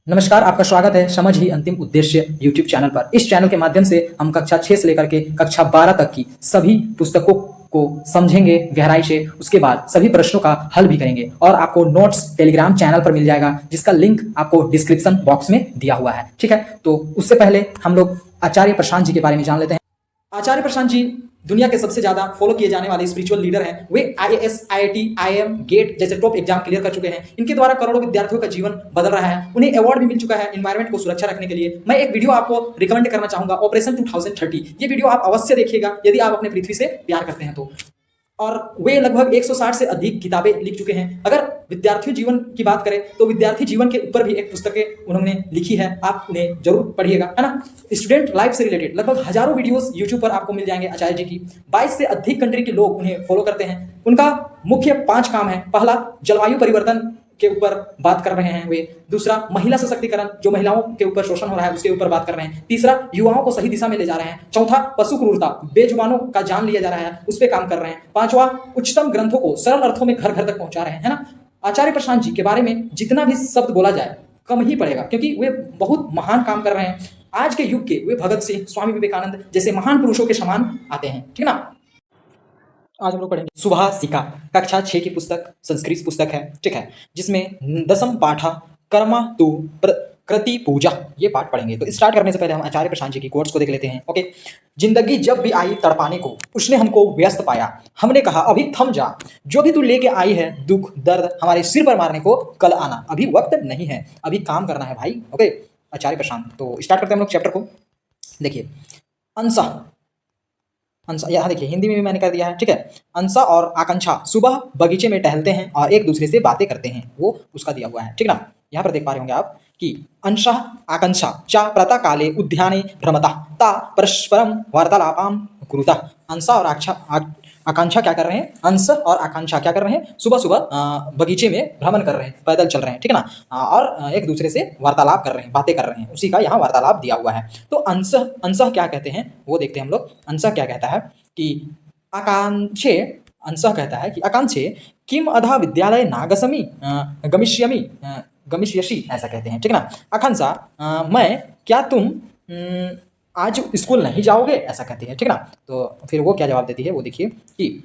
नमस्कार, आपका स्वागत है समझ ही अंतिम उद्देश्य यूट्यूब चैनल पर। इस चैनल के माध्यम से हम कक्षा 6 से लेकर के कक्षा 12 तक की सभी पुस्तकों को समझेंगे गहराई से, उसके बाद सभी प्रश्नों का हल भी करेंगे और आपको नोट्स टेलीग्राम चैनल पर मिल जाएगा, जिसका लिंक आपको डिस्क्रिप्शन बॉक्स में दिया हुआ है। ठीक है, तो उससे पहले हम लोग आचार्य प्रशांत जी के बारे में जान लेते हैं। आचार्य प्रशांत जी दुनिया के सबसे ज्यादा फॉलो किए जाने वाले स्पिरिचुअल लीडर हैं। वे आईएएस, आईआईटी, आईएम, गेट जैसे टॉप एग्जाम क्लियर कर चुके हैं। इनके द्वारा करोड़ों विद्यार्थियों का जीवन बदल रहा है। उन्हें अवार्ड भी मिल चुका है एनवायरमेंट को सुरक्षा रखने के लिए। मैं एक वीडियो आपको रिकमेंड करना चाहूंगा, ऑपरेशन 2030। ये वीडियो आप अवश्य देखिएगा यदि आप अपने पृथ्वी से प्यार करते हैं तो। और वे लगभग 160 से अधिक किताबें लिख चुके हैं। अगर विद्यार्थी जीवन की बात करें तो विद्यार्थी जीवन के ऊपर भी एक पुस्तकें उन्होंने लिखी है, आप उन्हें जरूर पढ़िएगा, है ना। स्टूडेंट लाइफ से रिलेटेड लगभग हजारों वीडियोस यूट्यूब पर आपको मिल जाएंगे आचार्य जी की। 22 से अधिक कंट्री के लोग उन्हें फॉलो करते हैं। उनका मुख्य 5 काम है। पहला, जलवायु परिवर्तन के ऊपर बात कर रहे हैं वे। दूसरा, महिला सशक्तिकरण, जो महिलाओं के ऊपर शोषण हो रहा है उसके ऊपर बात कर रहे हैं। तीसरा, युवाओं को सही दिशा में ले जा रहे हैं। चौथा, पशु क्रूरता, बेजुबानों का जान लिया जा रहा है, उस पर काम कर रहे हैं। पांचवा, उच्चतम ग्रंथों को सरल अर्थों में घर घर तक पहुंचा रहे हैं, है ना। आचार्य प्रशांत जी के बारे में जितना भी शब्द बोला जाए कम ही पड़ेगा, क्योंकि वे बहुत महान काम कर रहे हैं। आज के युग के वे भगत सिंह, स्वामी विवेकानंद जैसे महान पुरुषों के समान आते हैं, ठीक है ना। आज हम लोग पढ़ेंगे सुभाषिका, कक्षा 6 की पुस्तक, संस्कृत पुस्तक है, ठीक है, जिसमें 10th पाठ कर्मा तु प्रकृति पूजा, ये पाठ पढ़ेंगे। तो स्टार्ट करने से पहले हम आचार्य प्रशांत जी की कोट्स को देख लेते हैं। ओके, जिंदगी जब भी आई तड़पाने को, उसने हमको व्यस्त पाया। हमने कहा अभी थम जा, जो भी तू लेके आई है दुख दर्द हमारे सिर पर मारने को, कल आना, अभी वक्त नहीं है, अभी काम करना है भाई। ओके, आचार्य प्रशांत। तो स्टार्ट करते हैं हम लोग चैप्टर को। देखिए, अंश यहाँ देखिए हिंदी में भी मैंने कर दिया है, ठीक है। अंसा और आकांक्षा सुबह बगीचे में टहलते हैं और एक दूसरे से बातें करते हैं, वो उसका दिया हुआ है, ठीक ना। यहाँ पर देख पा रहे होंगे आप कि अंशा आकांक्षा चा प्रातः काले उद्याने भ्रमता ता परस्परम वार्तालापाम कुरुता। अंशा और आकांक्षा क्या कर रहे हैं, अंश और आकांक्षा क्या कर रहे हैं, सुबह सुबह बगीचे में भ्रमण कर रहे हैं, पैदल चल रहे हैं, ठीक है ना। और एक दूसरे से वार्तालाप कर रहे हैं, बातें कर रहे हैं, उसी का यहाँ वार्तालाप दिया हुआ है। तो अंश क्या कहते हैं वो देखते हैं हम लोग। अंश क्या कहता है कि आकांक्षे, अंश कहता है कि आकांक्षे किम अधा विद्यालय नागसमी गमिष्यसि, ऐसा कहते हैं, ठीक है ना। आकांक्षा, मैं, क्या तुम आज स्कूल नहीं जाओगे, ऐसा कहती है, ठीक है ना। तो फिर वो क्या जवाब देती है वो देखिए कि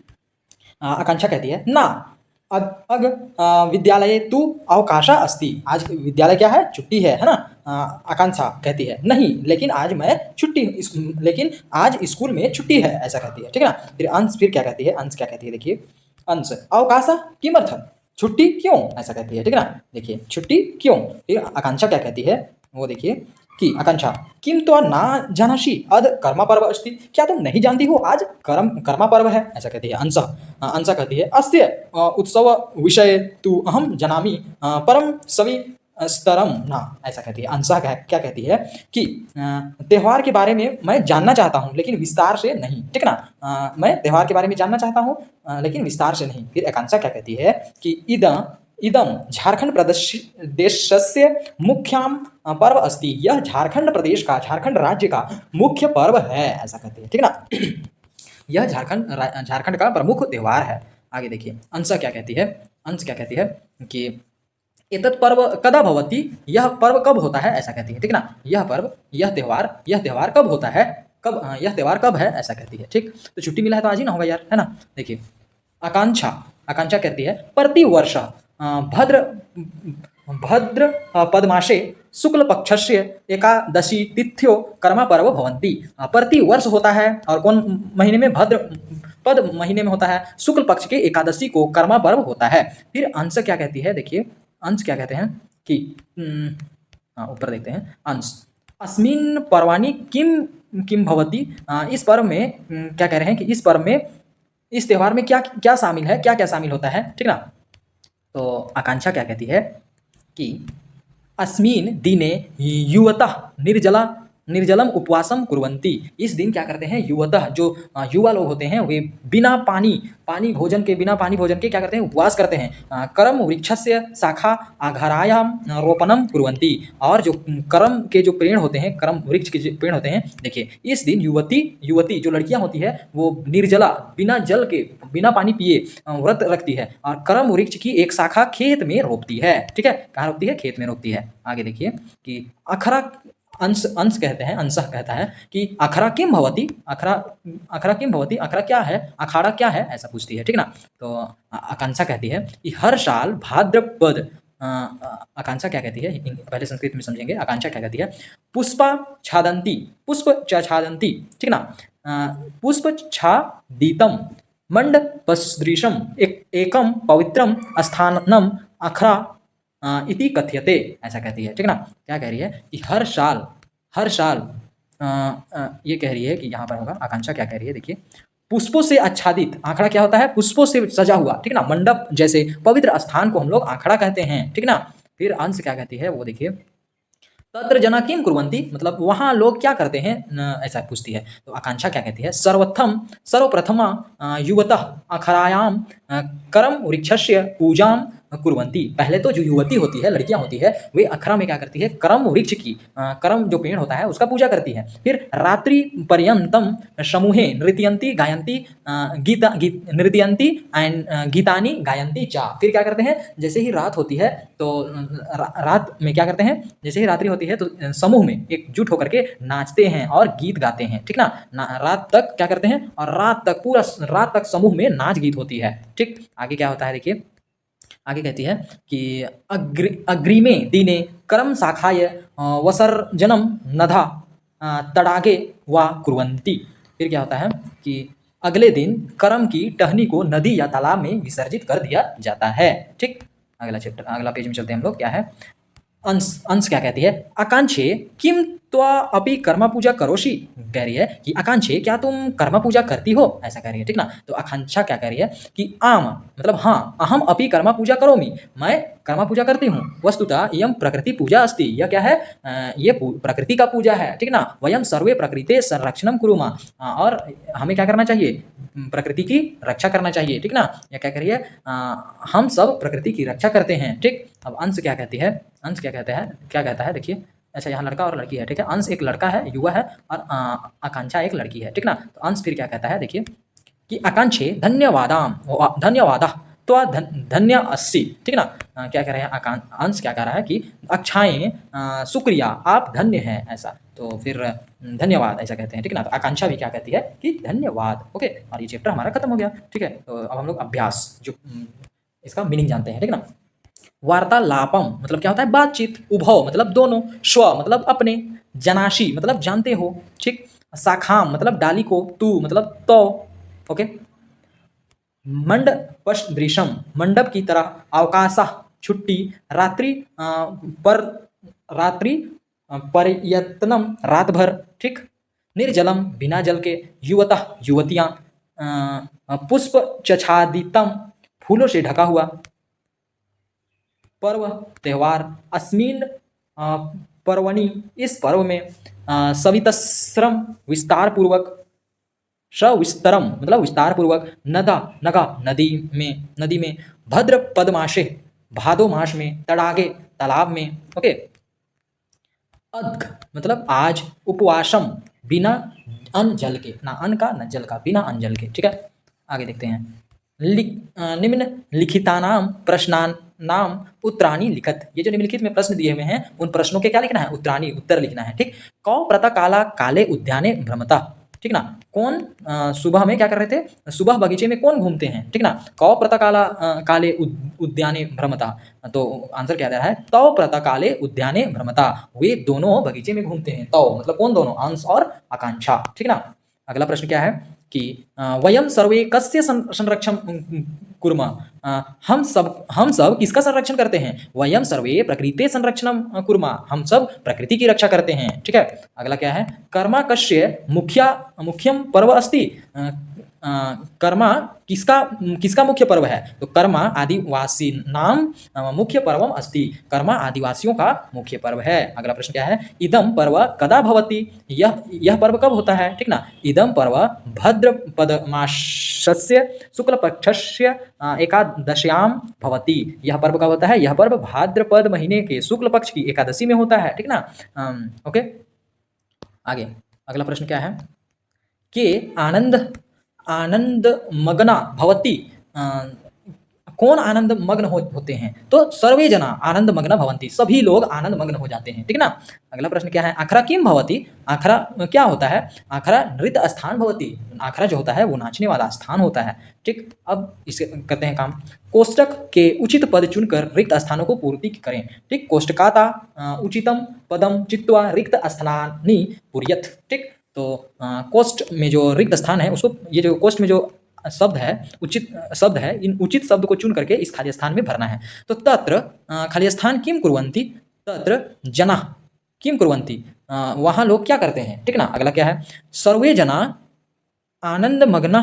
आकांक्षा कहती है ना अग विद्यालय तू अवकाशा अस्ति, आज विद्यालय क्या है, छुट्टी है ना। आकांक्षा कहती है नहीं, लेकिन आज मैं छुट्टी, लेकिन आज स्कूल में छुट्टी है, ऐसा कहती है, ठीक है ना। फिर अंश फिर क्या कहती है, अंश क्या कहती है देखिए, अंश अवकाशा किमर्थम, छुट्टी क्यों, ऐसा कहती है, ठीक है ना। देखिए छुट्टी क्यों। फिर आकांक्षा क्या कहती है वो देखिए कि आकांक्षा किम तो ना जानासी अद कर्मा पर्व अस्ति, क्या तुम नहीं जानती हो आज कर्मा पर्व है, ऐसा कहती है अंशा। अंशा कहती है अस्य उत्सव विषय तु अहम जनामि परम सवि स्तरम ना, ऐसा कहती है। अंशा क्या कहती है कि त्यौहार के बारे में मैं जानना चाहता हूँ लेकिन विस्तार से नहीं, ठीक है ना। मैं त्यौहार के बारे में जानना चाहता हूँ लेकिन विस्तार से नहीं। फिर आकांक्षा क्या कहती है कि इदम झारखंड प्रदेशस्य मुख्याम पर्व अस्ति, यह झारखंड प्रदेश का, झारखंड राज्य का मुख्य पर्व है, ऐसा कहती है, ठीक है ना। यह झारखंड का प्रमुख त्यौहार है। आगे देखिए अंश क्या कहती है, अंश क्या कहती है कि एतत् पर्व कदा भवति, यह पर्व कब होता है, ऐसा कहती है, ठीक है ना। यह पर्व, यह त्यौहार कब होता है, कब, यह त्यौहार कब है, ऐसा कहती है, ठीक। तो छुट्टी मिला है तो आज ही ना होगा यार, है ना। देखिए आकांक्षा कहती है प्रतिवर्ष भद्र पद्माशे शुक्ल पक्षस्य एकादशी तिथ्यो कर्मा पर्व भवन्ति, प्रतिवर्ष होता है और कौन महीने में, भद्र पद महीने में होता है, शुक्ल पक्ष के एकादशी को कर्मा पर्व होता है। फिर अंश क्या कहती है देखिए, अंश क्या कहते हैं कि ऊपर देखते हैं अंश अस्मिन् पर्वाणि किम भवति, इस पर्व में क्या कह रहे हैं कि इस पर्व में, इस त्यौहार में क्या क्या शामिल है, क्या क्या शामिल होता है, ठीक ना। तो आकांक्षा क्या कहती है कि अस्मिन् दिने युवतः निर्जला निर्जलम उपवासम कुर्वन्ति। इस दिन क्या करते हैं युवतः जो युवा लोग होते हैं वे बिना पानी भोजन के क्या करते हैं उपवास करते हैं। करम वृक्षस्य शाखा आघारायाम रोपणम कुर्वन्ति। और जो करम के जो पेड़ होते हैं, करम वृक्ष के जो पेड़ होते हैं, देखिए इस दिन युवती जो लड़कियां होती है वो निर्जला बिना जल के बिना पानी पिए व्रत रखती है और करम वृक्ष की एक शाखा खेत में रोपती है। ठीक है, कहाँ रोपती है? खेत में रोपती है। आगे देखिए कि अखरा अंश कहते हैं, अंशः कहता है कि अखरा किम भवति, अखरा किम भवति, अखरा क्या है, अखाड़ा क्या है, ऐसा पूछती है। ठीक ना। तो आकांक्षा कहती है कि हर साल भाद्रपद, आकांक्षा क्या कहती है पहले संस्कृत में समझेंगे। आकांक्षा क्या कहती है? पुष्पा छादंती, पुष्प छादंती, ठीक ना। पुष्प छादितम मंडपसदृशम एकम पवित्रम स्थानम अखरा इति कथ्यते, ऐसा कहती है। ठीक ना। क्या कह रही है कि हर साल ये कह रही है कि यहाँ पर होगा आकांक्षा क्या कह रही है, देखिए पुष्पों से आच्छादित, आंखड़ा क्या होता है? पुष्पों से सजा हुआ, ठीक ना, मंडप जैसे पवित्र स्थान को हम लोग आंखड़ा कहते हैं। ठीक ना। फिर अंश क्या कहती है वो देखिए, तत्र जना किम कुर्वन्ति, मतलब वहाँ लोग क्या करते हैं, ऐसा पूछती है। तो आकांक्षा क्या कहती है? सर्वप्रथमा युवतः अखरायाम करम वृक्षस्य पूजाम कुर्वन्ति। पहले तो जो युवती होती है, लड़कियां होती है, वे अखरा में क्या करती है? करम वृक्ष की, करम जो पेड़ होता है उसका पूजा करती है। फिर रात्रि पर्यंतम समूहे नृत्यंती गायंती नृत्यंती एंड गीतानी गायंती चा। फिर क्या करते हैं? जैसे ही रात होती है तो रात में क्या करते हैं? जैसे ही रात्रि होती है तो समूह में एकजुट होकर के नाचते हैं और गीत गाते हैं। ठीक ना। रात तक क्या करते हैं? और पूरा रात तक समूह में नाच गीत होती है। ठीक। आगे क्या होता है देखिए, आगे कहती है कि अग्रिमे दिने करम शाखाय वसर्जनम नधा तड़ागे वा कुर्वन्ति। फिर क्या होता है कि अगले दिन करम की टहनी को नदी या तालाब में विसर्जित कर दिया जाता है। ठीक। अगला पेज में चलते हैं हम लोग। क्या है? अंश क्या कहती है? आकांक्षे किम त्वा अपि कर्मा पूजा करोषि, कह रही है कि आकांक्षे क्या तुम कर्मा पूजा करती हो, ऐसा कह रही है। ठीक ना। तो आकांक्षा क्या कह रही है कि आम मतलब हाँ, अहम अपि कर्मा पूजा करोमि, मैं कर्मा पूजा करती हूँ। वस्तुतः यम प्रकृति पूजा अस्ति, यह क्या है? ये प्रकृति का पूजा है। ठीक ना। वयम सर्वे प्रकृति संरक्षणम कुरुमा, और हमें क्या करना चाहिए? प्रकृति की रक्षा करना चाहिए। ठीक ना। यह क्या कह रही है? हम सब प्रकृति की रक्षा करते हैं। ठीक। अब अंश क्या कहती है? अंश क्या कहता है देखिए। अच्छा, यहाँ लड़का और लड़की है। ठीक है। अंश एक लड़का है, युवा है, और आकांक्षा एक लड़की है। ठीक ना। तो अंश फिर क्या कहता है देखिए कि आकांक्षे धन्यवादा तो धन्य अस्सी। ठीक ना। क्या कह रहे हैं? अंश क्या कह रहा है कि अक्षाएं शुक्रिया, आप धन्य हैं, ऐसा। तो फिर धन्यवाद ऐसा कहते हैं। ठीक ना। तो आकांक्षा भी क्या कहती है कि धन्यवाद। ओके। और ये चैप्टर हमारा खत्म हो गया। ठीक है। तो अब हम लोग अभ्यास जो इसका मीनिंग जानते हैं। ठीक ना। वार्तालापम मतलब क्या होता है? बातचीत। उभव मतलब दोनों। स्व मतलब अपने। जनाशी मतलब जानते हो। ठीक। शाखाम मतलब डाली को। तू मतलब तो। ओके। मंडपसदृशम मंडप की तरह। अवकाशः छुट्टी। रात्रि पर्यतनम रात भर। ठीक। निर्जलम बिना जल के। युवतः युवतियाँ। पुष्प चछादितम फूलों से ढका हुआ। पर्व त्यौहार। अस्मिन पर्वणि इस पर्व में। सवितस्रम विस्तार पूर्वक। सविस्तरम मतलब विस्तार पूर्वक। नगा नदी में। भद्रपद मासे भादो मास में। तड़ागे तालाब में। ओके। अद्घ मतलब आज। उपवासम बिना अन्न जल के, ना अन्न का ना जल का, बिना अन्न जल के। ठीक है। आगे देखते हैं। निम्न लिखितानाम प्रश्नान नाम उत्तराणी लिखत। ये जो निम्नलिखित में प्रश्न दिए हुए हैं उन प्रश्नों के क्या लिखना है? उत्तराणी, उत्तर लिखना है। ठीक। कौ प्रातः काला काले उद्याने भ्रमता। ठीक ना। कौन सुबह में क्या कर रहे थे? सुबह बगीचे में कौन घूमते हैं? ठीक ना। कौ प्रातः काला काले उद्याने भ्रमता। तो आंसर क्या दे रहा है? तौ प्रातः काले उद्याने भ्रमता, वे दोनों बगीचे में घूमते हैं। तौ मतलब कौन दोनों? अंश और आकांक्षा। ठीक ना। अगला प्रश्न क्या है कि वयम सर्वे कस्य संरक्षण कुर्मः, हम सब किसका संरक्षण करते हैं? वयम सर्वे प्रकृति संरक्षणम कुर्मा, हम सब प्रकृति की रक्षा करते हैं। ठीक है, अगला क्या है? कर्मा कस्य मुख्यम पर्व अस्ति। कर्मा किसका किसका मुख्य पर्व है? तो कर्मा आदिवासी नाम मुख्य पर्वम अस्ति, कर्मा आदिवासियों का मुख्य पर्व है। अगला प्रश्न क्या है? इदम पर्व कदा भवति, यह पर्व कब होता है? ठीक ना, इदम पर्व भद्रपद मासस्य शुक्ल पक्षस्य एकादश्याम भवति, यह पर्व कब होता है? यह पर्व भाद्रपद महीने के शुक्ल पक्ष की एकादशी में होता है। ठीक ना, ओके। आगे अगला प्रश्न क्या है? के आनंद मग्ना भवति, कौन आनंद मग्न होते हैं? तो सर्वे जना आनंद मग्न भवंती, सभी लोग आनंद मग्न हो जाते हैं। ठीक ना, अगला प्रश्न क्या है? आखरा किम भवति, आखरा क्या होता है? आखरा नृत्य स्थान भवति, आखरा जो होता है वो नाचने वाला स्थान होता है। ठीक, अब इसे करते हैं काम। कोष्टक के उचित पद चुनकर रिक्त स्थानों को पूर्ति करें। ठीक, कोष्टकाता उचितम पदम चित्वा रिक्त स्थानानि पूर्यत। ठीक, तो कोष्ट में जो रिक्त स्थान है उसको, ये जो कोष्ट में जो शब्द है, उचित शब्द है, इन उचित शब्द को चुन करके इस खाली स्थान में भरना है। तो तत्र खाली स्थान किम कुर्वन्ति, तत्र जना किम कुर्वन्ति, वहाँ लोग क्या करते हैं? ठीक ना, अगला क्या है? सर्वे जना आनंद मग्न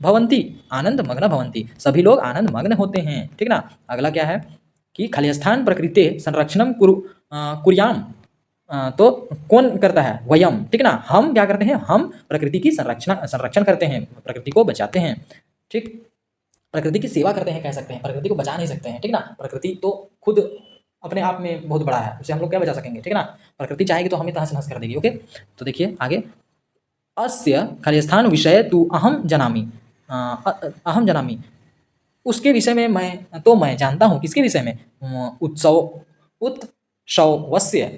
भवंती, आनंद मग्न भवंती, सभी लोग आनंद मग्न होते हैं। ठीक ना, अगला क्या है? कि खाली स्थान प्रकृति संरक्षणम कुर्याम, तो कौन करता है? वयम। ठीक ना, हम क्या करते हैं? हम प्रकृति की संरक्षण करते हैं, प्रकृति को बचाते हैं। ठीक, प्रकृति की सेवा करते हैं कह सकते हैं, प्रकृति को बचा नहीं सकते हैं। ठीक ना, प्रकृति तो खुद अपने आप में बहुत बड़ा है, उसे हम लोग क्या बचा सकेंगे? ठीक ना, प्रकृति चाहेगी तो हमें तहस नहस कर देगी। ओके, तो देखिए आगे, अस्य खाली स्थान विषय तु अहम जनामि, अहम जनामि, उसके विषय में मैं जानता हूँ। किसके विषय में?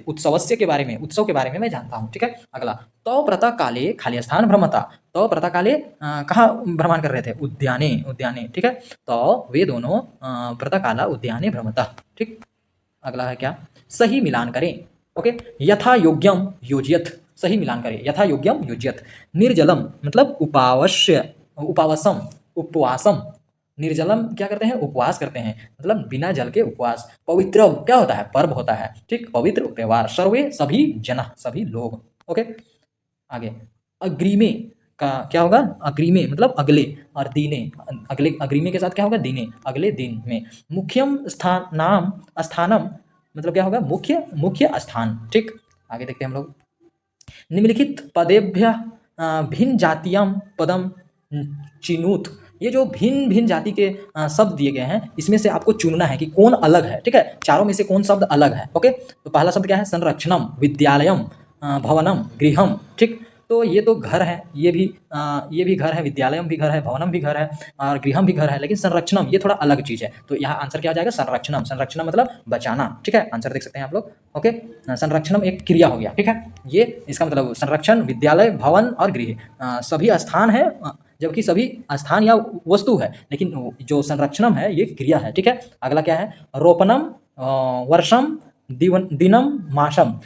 उत्सवस्य के बारे में, उत्सव के बारे में मैं जानता हूँ। ठीक है, अगला, तो प्रातः काले खाली स्थान भ्रमता, तो प्रातः काले कहाँ भ्रमण कर रहे थे? उद्याने। ठीक है, तो वे दोनों प्रातः काला उद्याने भ्रमता। ठीक, अगला है क्या? सही मिलान करें। ओके, यथा योग्यम योज्यत, सही मिलान करें, यथा योग्यम योज्यत। निर्जलम मतलब उपवासम, निर्जलम क्या करते हैं? उपवास करते हैं, मतलब बिना जल के उपवास। पवित्र क्या होता है? पर्व होता है। ठीक, पवित्र त्योहार। सर्वे सभी जना, सभी लोग। ओके, आगे अग्रिमे का क्या होगा? अग्रिमे मतलब अगले, और दीने, अगले, अग्रिमे के साथ क्या होगा? दीने, अगले दिन में। मुख्यम स्थानम मतलब क्या होगा? मुख्य स्थान। ठीक, आगे देखते हैं हम लोग। निम्नलिखित पदेभ्य भिन्न जातीयम पदम चिनुत, ये जो भिन्न भिन्न जाति के शब्द दिए गए हैं, इसमें से आपको चुनना है कि कौन अलग है। ठीक है, चारों में से कौन शब्द अलग है। ओके, तो पहला शब्द क्या है? संरक्षणम, विद्यालयम, भवनम, गृहम। ठीक, तो ये तो घर है, ये भी घर है, विद्यालयम भी घर है, भवनम भी घर है, और गृहम भी घर है, लेकिन संरक्षणम ये थोड़ा अलग चीज़ है। तो यहाँ आंसर क्या हो जाएगा? संरक्षणम। संरक्षणम मतलब बचाना। ठीक है, आंसर देख सकते हैं आप लोग। ओके, संरक्षणम एक क्रिया हो गया। ठीक है, ये इसका मतलब संरक्षण, विद्यालय, भवन और गृह सभी स्थान है, जबकि सभी स्थान या वस्तु है, लेकिन जो संरक्षणम है ये क्रिया है। ठीक है, अगला क्या है? रोपणम, वर्षम, दिनम, मासम।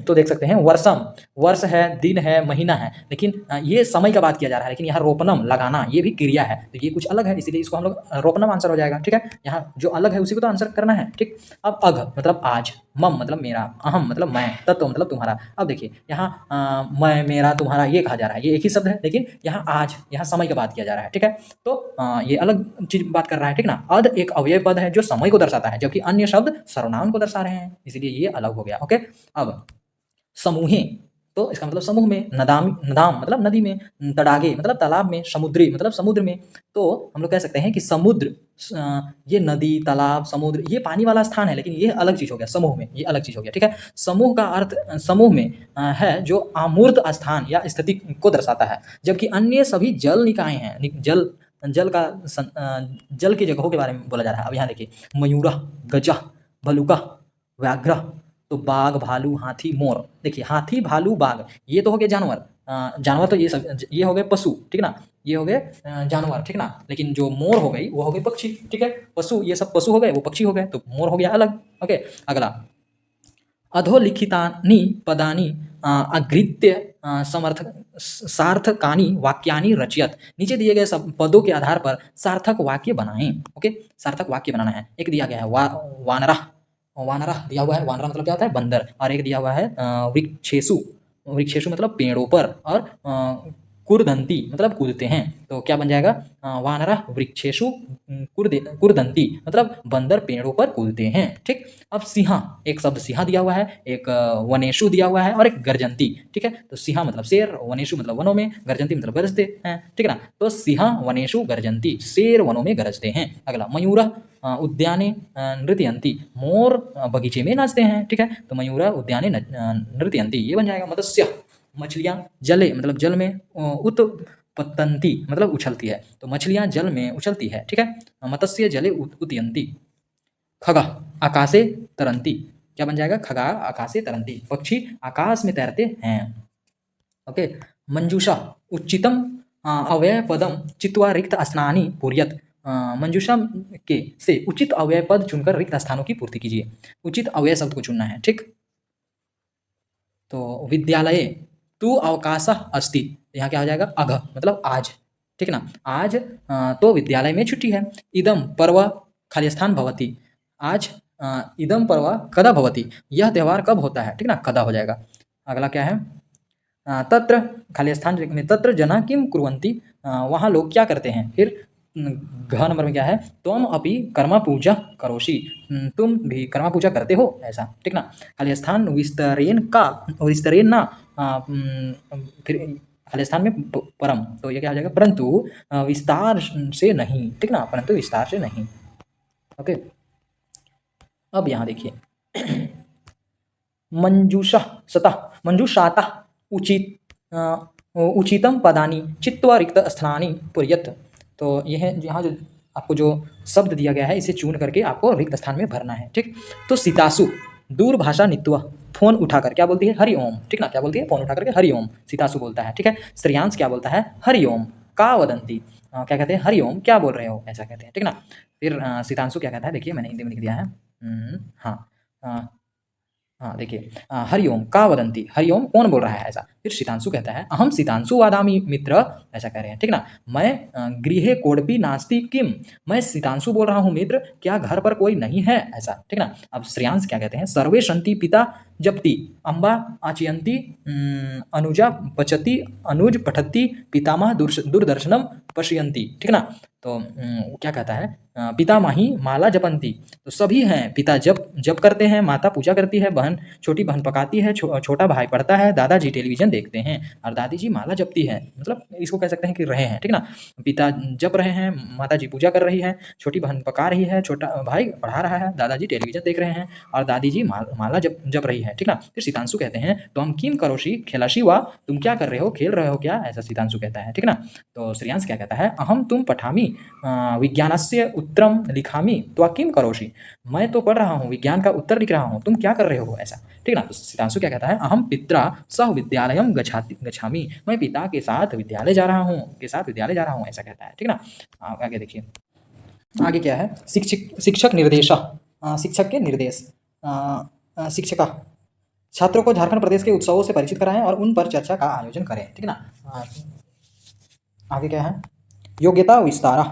तो देख सकते हैं वर्षम, वर्ष है, दिन है, महीना है, लेकिन ये समय का बात किया जा रहा है, लेकिन यहाँ रोपणम लगाना ये भी क्रिया है, तो ये कुछ अलग है, इसीलिए इसको हम लोग रोपणम आंसर हो जाएगा। ठीक है, यहाँ जो अलग है उसी को तो आंसर करना है। ठीक, अब अघ मतलब आज, मम मतलब मेरा, अहम मतलब मैं, तत्व मतलब तुम्हारा। अब देखिए यहाँ मैं, मेरा, तुम्हारा ये कहा जा रहा है, ये एक ही शब्द है, लेकिन यहाँ आज, यहाँ समय का बात किया जा रहा है। ठीक है, तो ये अलग चीज बात कर रहा है। ठीक ना, अध एक अव्यय पद है जो समय को दर्शाता है, जबकि अन्य शब्द सर्वनाम को दर्शा रहे हैं, इसीलिए ये अलग हो गया। ओके, अब समूहे, तो इसका मतलब समूह में, नदाम मतलब नदी में, तडागे मतलब तालाब में, समुद्री मतलब समुद्र में। तो हम लोग कह सकते हैं कि समुद्र, ये नदी, तालाब, समुद्र ये पानी वाला स्थान है, लेकिन ये अलग चीज हो गया। समूह में ये अलग चीज हो गया। ठीक है, समूह का अर्थ समूह में है जो अमूर्त स्थान या स्थिति को दर्शाता है, जबकि अन्य सभी जल निकाय हैं। जल की जगहों के बारे में बोला जा रहा है। अब यहाँ देखिए, मयूरा, गजा, भलुका, व्याघ्र, तो बाघ, भालू, हाथी, मोर। देखिए हाथी, भालू, बाघ ये तो हो गए जानवर, जानवर तो ये हो गए पशु। ठीक ना, ये हो गए जानवर। ठीक ना, लेकिन जो मोर हो गई वो हो गए पक्षी। ठीक है, पशु ये सब पशु हो गए, वो पक्षी हो गए, तो मोर हो गया अलग। ओके, अगला अधोलिखितानि पदानि अघृत्य समर्थक सार्थकानि वाक्यानि रचयत। नीचे दिए गए सब पदों के आधार पर सार्थक वाक्य बनाएं। ओके, सार्थक वाक्य बनाना है। एक दिया गया है वानरः, वानरः दिया हुआ है, वानरः मतलब क्या होता है बंदर, और एक दिया हुआ है वृक्षेषु, वृक्षेषु मतलब पेड़ों पर, और कुर्दंती मतलब कूदते हैं। तो क्या बन जाएगा, वानरः वृक्षेषु कुर्दंती मतलब बंदर पेड़ों पर कूदते हैं। ठीक, अब सिंहा, एक शब्द सिंहा दिया हुआ है, एक वनेषु दिया हुआ है, और एक गर्जंती। ठीक है, तो सिंहा मतलब शेर, वनेषु मतलब वनों में, गर्जंती मतलब गरजते हैं। ठीक है ना, तो सिंहा वनेषु गर्जंती, शेर वनों में गरजते हैं। अगला मयूरः उद्याने नृत्यंती, मोर बगीचे में नाचते हैं। ठीक है, तो मयूरः उद्याने नृत्यंती, ये बन जाएगा। मत्स्य, मछलियाँ जले मतलब जल में, उत्पतंती मतलब उछलती है, तो मछलियाँ जल में उछलती है। ठीक है, मत्स्य जले उतयंती। खगा आकाशे तरंती, क्या बन जाएगा, खगा आकाशे तरंती, पक्षी आकाश में तैरते हैं। ओके, मंजूषा उच्चितम अव्यय पदम चित्वा रिक्त स्थानानि पूर्यत। मंजूषा के से उचित अव्यय पद चुनकर रिक्त स्थानों की पूर्ति कीजिए। उचित अव्यय शब्द को चुनना है। ठीक, तो विद्यालय तू अवकाश अस्ति, यहाँ क्या हो जाएगा, अघ मतलब आज। ठीक ना, आज तो विद्यालय में छुट्टी है। इदम पर्व खाली स्थान भवति, आज इदम पर्व कदा भवति, यह त्यौहार कब होता है। ठीक ना, कदा हो जाएगा। अगला क्या है, तत्र खाली स्थान में तत्र जना किम कुर्वन्ति, वहाँ लोग क्या करते हैं। फिर घ नंबर में क्या है, त्वम अपि कर्मा पूजा करोषि, तुम भी कर्मा पूजा करते हो, ऐसा। ठीक ना, खाली स्थान विस्तरेण का, विस्तरेण ना, फिर खाली स्थान में परम, तो ये क्या हो जाएगा, परंतु विस्तार से नहीं। ठीक ना, परंतु विस्तार से नहीं। ओके, अब यहाँ देखिए मंजूषा सता, मंजूषाता उचितम पदानी चित्वा रिक्त स्थानानि पूर्यत। तो यह है, यहाँ जो आपको जो शब्द दिया गया है, इसे चुन करके आपको रिक्त स्थान में भरना है। ठीक, तो सीतासु दूरभाषा नित्वा, फोन उठाकर क्या बोलती है, हरि ओम। ठीक ना, क्या बोलती है, फोन उठा करके हरि ओम, सीतासु बोलता है। ठीक है, श्रेयांश क्या बोलता है, हरि ओम का वदंती, क्या कहते हैं, हरि ओम क्या बोल रहे हो, ऐसा कहते हैं। ठीक ना, फिर सीतांशु क्या कहता है, देखिए मैंने हिंदी में लिख दिया है। हाँ, हाँ देखिए, हरिओम का वदंती, हरिओम कौन बोल रहा है, ऐसा। फिर शीतांशु कहता है अहम शीतांशु वादामी मित्र, ऐसा कह रहे हैं। ठीक ना, मैं गृहे कोडपी नास्ति किम, मैं शीतांशु बोल रहा हूँ मित्र, क्या घर पर कोई नहीं है, ऐसा। ठीक ना, अब श्रेयांश क्या कहते हैं, सर्वे सन्ति पिता जपति अम्बा आचयंती अनुजा पचती अनुज पठती पितामह दूरदर्शनम पश्यन्ति। ठीक ना, तो क्या कहता है, पितामही माला जपंती, तो सभी हैं, पिता जप करते हैं, माता पूजा करती है, बहन छोटी बहन पकाती है, छोटा भाई पढ़ता है, दादाजी टेलीविजन देखते हैं, और दादी जी माला जपती है, मतलब इसको कह सकते हैं कि रहे हैं। ठीक ना, पिता जप रहे हैं, माता जी पूजा कर रही है, छोटी बहन पका रही है, छोटा भाई पढ़ा रहा है, दादाजी टेलीविजन देख रहे हैं, और दादी जी माला जप रही है। ठीक ना, फिर सीतांशु कहते हैं तो हम किम करोशी खेलाशी वा, तुम क्या कर रहे हो, खेल रहे हो क्या, ऐसा सीतांशु कहता है। ठीक ना, तो श्रेयांश क्या कहता है, अहम तुम पठामी विज्ञानस्य उत्तरम लिखामी त्वा किम करोषि, मैं तो पढ़ रहा हूँ, विज्ञान का उत्तर लिख रहा हूँ, तुम क्या कर रहे हो, ऐसा। ठीक ना, तो सीतांशु क्या कहता है, अहम पित्रा सह विद्यालयम गच्छामि, मैं पिता के साथ विद्यालय जा रहा हूँ, ऐसा कहता है। ठीक ना, आगे देखिए, आगे क्या है, शिक्षक निर्देश, शिक्षक के निर्देश, शिक्षिका छात्रों को झारखंड प्रदेश के उत्सवों से परिचित कराएं और उन पर चर्चा का आयोजन करें। ठीक ना, आगे क्या है, योग्यता विस्तार।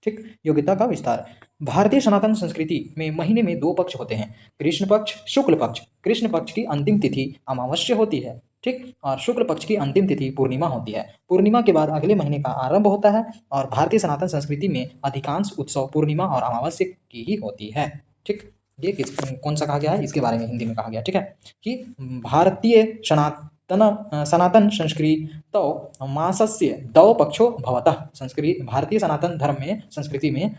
ठीक, योग्यता का विस्तार। भारतीय सनातन संस्कृति में महीने में 2 पक्ष होते हैं, कृष्ण पक्ष, शुक्ल पक्ष। कृष्ण पक्ष की अंतिम तिथि अमावस्या होती है। ठीक, और शुक्ल पक्ष की अंतिम तिथि पूर्णिमा होती है। पूर्णिमा के बाद अगले महीने का आरंभ होता है, और भारतीय सनातन संस्कृति में अधिकांश उत्सव पूर्णिमा और अमावस्या की ही होती है। ठीक, ये कौन सा कहा गया है, इसके बारे में हिंदी में कहा गया। ठीक है, कि भारतीय सनातन संस्कृतौ मासस्य 2 पक्षो भवतः, संस्कृत भारतीय सनातन धर्म में संस्कृति में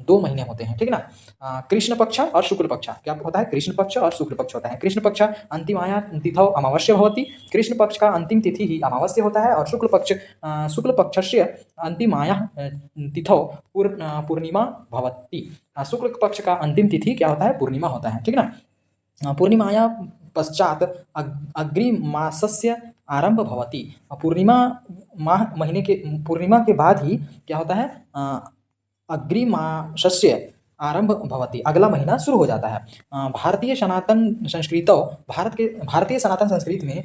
2 महीने होते हैं। ठीक है ना, कृष्ण पक्ष और शुक्ल पक्ष, क्या होता है, कृष्ण पक्ष और शुक्ल पक्ष होता है। कृष्ण पक्ष अंतिमाया तिथौ अमावस्या भवति, कृष्ण पक्ष का अंतिम तिथि ही अमावस्या होता है, और शुक्ल पक्षस्य अंतिमाया तिथौ पूर्णिमा भवति, शुक्ल पक्ष का अंतिम तिथि क्या होता है, पूर्णिमा होता है। ठीक है ना, पूर्णिमाया पश्चात अग्रिमासस्य आरंभ भवति, पूर्णिमा महीने के पूर्णिमा के बाद ही क्या होता है, अग्रिमासस्य आरंभ भवति, अगला महीना शुरू हो जाता है। भारतीय सनातन संस्कृतौ, भारतीय सनातन संस्कृति में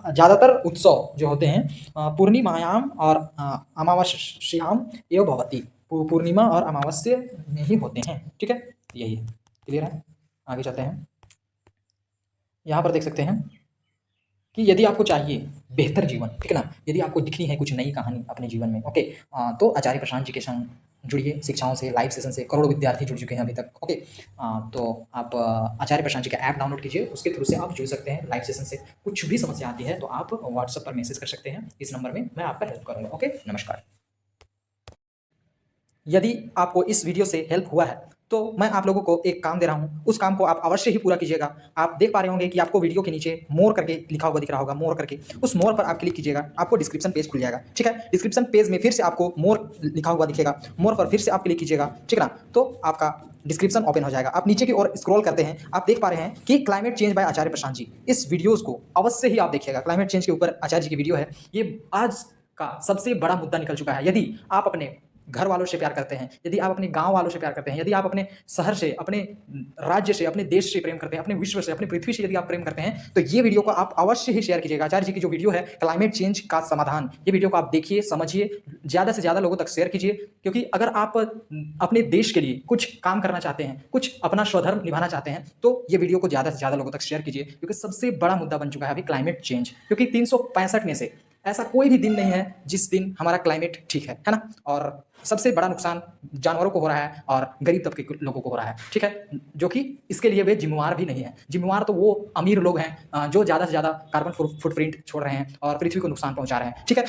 ज़्यादातर उत्सव जो होते हैं पूर्णिमायाम और अमावस्याम एवं भवति, पूर्णिमा और अमावस्या में ही होते हैं। ठीक है, यही है। क्लियर है? आगे चलते हैं। यहाँ पर देख सकते हैं कि यदि आपको चाहिए बेहतर जीवन, ठीक है ना, यदि आपको दिखनी है कुछ नई कहानी अपने जीवन में, ओके, तो आचार्य प्रशांत जी के संग जुड़िए, शिक्षाओं से, लाइव सेशन से करोड़ों विद्यार्थी जुड़ चुके हैं अभी तक, ओके। तो आप आचार्य प्रशांत जी का ऐप डाउनलोड कीजिए, उसके थ्रू से आप जुड़ सकते हैं लाइव सेशन से। कुछ भी समस्या आती है तो आप व्हाट्सएप पर मैसेज कर सकते हैं, इस नंबर में मैं आपका हेल्प करूँगा। ओके, नमस्कार। यदि आपको इस वीडियो से हेल्प हुआ है तो मैं आप लोगों को एक काम दे रहा हूं, उस काम को आप अवश्य ही पूरा कीजिएगा। आप देख पा रहे होंगे कि आपको वीडियो के नीचे मोर करके लिखा हुआ दिख रहा होगा, मोर करके, उस मोर पर आप क्लिक कीजिएगा, आपको डिस्क्रिप्शन पेज खुल जाएगा। ठीक है, डिस्क्रिप्शन पेज में फिर से आपको मोर लिखा हुआ दिखेगा, मोर पर फिर से आप क्लिक कीजिएगा, ठीक है ना, तो आपका डिस्क्रिप्शन ओपन हो जाएगा। आप नीचे की ओर स्क्रॉल करते हैं, आप देख पा रहे हैं कि क्लाइमेट चेंज बाय आचार्य प्रशांत जी, इस वीडियोज़ को अवश्य ही आप देखिएगा। क्लाइमेट चेंज के ऊपर आचार्य जी की वीडियो है, ये आज का सबसे बड़ा मुद्दा निकल चुका है। यदि आप अपने घर वालों से प्यार करते हैं, यदि आप अपने गांव वालों से प्यार करते हैं, यदि आप अपने शहर से, अपने राज्य से, अपने देश से प्रेम करते हैं, अपने विश्व से, अपनी पृथ्वी से यदि आप प्रेम करते हैं, तो ये वीडियो को आप अवश्य ही शेयर कीजिएगा। आचार्य जी की जो वीडियो है क्लाइमेट चेंज का समाधान, ये वीडियो को आप देखिए, समझिए, ज़्यादा से ज़्यादा लोगों तक शेयर कीजिए, क्योंकि अगर आप अपने देश के लिए कुछ काम करना चाहते हैं, कुछ अपना स्वधर्म निभाना चाहते हैं, तो ये वीडियो को ज़्यादा से ज़्यादा लोगों तक शेयर कीजिए, क्योंकि सबसे बड़ा मुद्दा बन चुका है अभी क्लाइमेट चेंज। क्योंकि 365 में से ऐसा कोई भी दिन नहीं है जिस दिन हमारा क्लाइमेट ठीक है ना। और सबसे बड़ा नुकसान जानवरों को हो रहा है और गरीब तबके के लोगों को हो रहा है, ठीक है, जो कि इसके लिए वे जिम्मेवार भी नहीं है। जिम्मेवार तो वो अमीर लोग हैं जो ज़्यादा से ज़्यादा कार्बन फुटप्रिंट छोड़ रहे हैं और पृथ्वी को नुकसान पहुंचा रहे हैं, ठीक है।